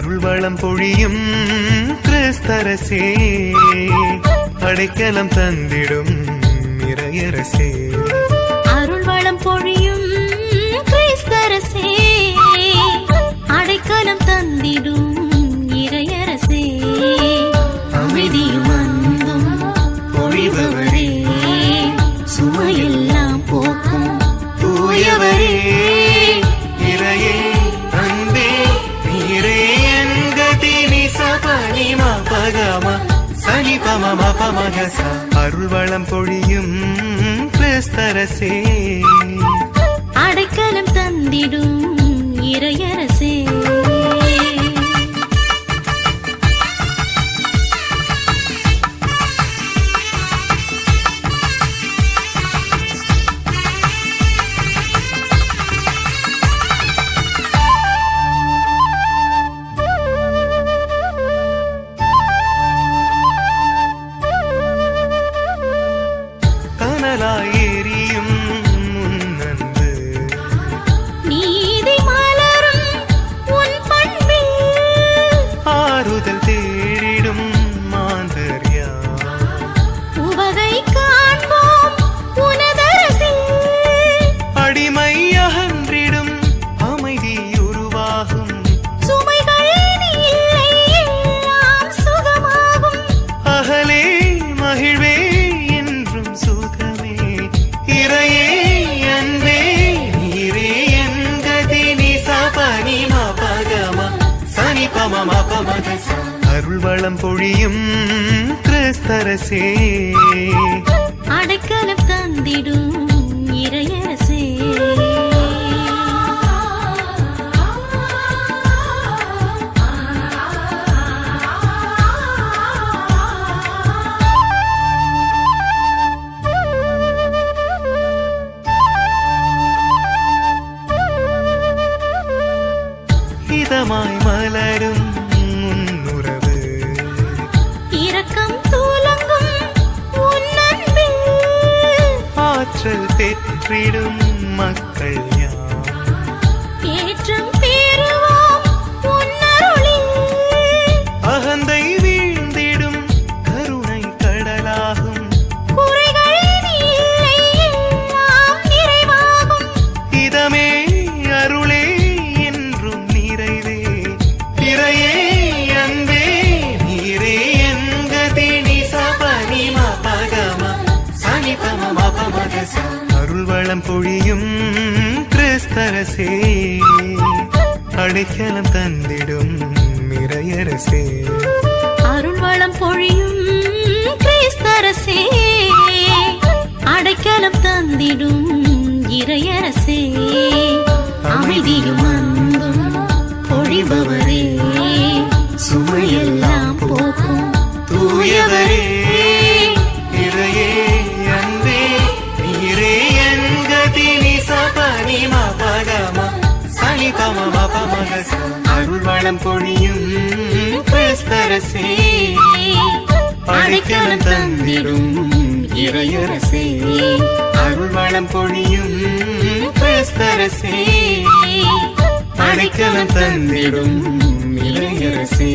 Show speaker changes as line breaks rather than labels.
அருள் வளம் பொழியும் கிறிஸ்தரசே, அடைக்கலம் தந்திடும் இறையரசே.
அருள் வளம் பொழியும் கிறிஸ்தரசே, அடைக்கலம் தந்திடும் இறையரசே. அமைதியும் அன்பும் பொழிபவரே, சுமையெல்லாம் போக்கும் தூயவரே.
இறையே அன்பே நீரே என் கதி நிசபனி மபகம சனி பம மபமகச. அருள் வளம் பொழியும் கிறிஸ்தரசே,
அடைக்கலம் தந்திடும் இறையரசே.
கனலாயேறியும் முன்னன்பு,
நீதி மலரும் உன் பண்பில்,
ஆறுதல் தேடிடும் மாந்தர்யா.
உவகை காண்போம் உனதரசில்,
அடிமை அகன்றிடும் அமைதி உருவாகும்.
சுமைகள் நீ இல்லை எல்லாம் சுகமாகும்.
அகலே மகிழ்வே என்றும் சுகமே. இறையே அன்பே நீரே என் கதி நிசபனி மபகம சனி பம மபமகச. அருள் வளம் பொழியும் கிறிஸ்தரசே,
அடைக்கலம் தந்திடும் இறையரசே.
இதமாய் மலரும் உன்னுறவு,
இரக்கம் தூலங்கும் உன் அன்பில்,
ஆற்றல் பெற்றிடும் மக்கள் யார்.
ஏற்றம் பெறுவோம் உன் அருளில்,
அகந்தை வீழ்ந்திடும் கருணை கடலாகும்.
குறைகள் நீ இல்லை எல்லாம் நிறைவாகும்.
இதமே அருளே என்றும் நிறைவே. இறையே அன்பே நீரே என் கதி நிசபனி மபகம சனி பம மபமகச. அருள் வளம் பொழியும் கிறிஸ்தரசே, அடைக்கலம் தந்திடும் இறையரசே.
அருள் வளம் பொழியும் கிறிஸ்தரசே, அடைக்கலம் தந்திடும் இறையரசே. அமைதியும் அன்பும் பொழிபவரே, சுமையெல்லாம் போக்கும்
தூயவரே. இறையே அன்பே நீரே என் கதி நிசபனி மபகம சனி பம மபமகச. அருள் வளம் பொழியும் கிறிஸ்தரசே, அடைக்கலம் தந்திடும் இறையரசே. அருள் வளம் பொழியும் கிறிஸ்தரசே, அடைக்கலம் தந்திடும் இறையரசே.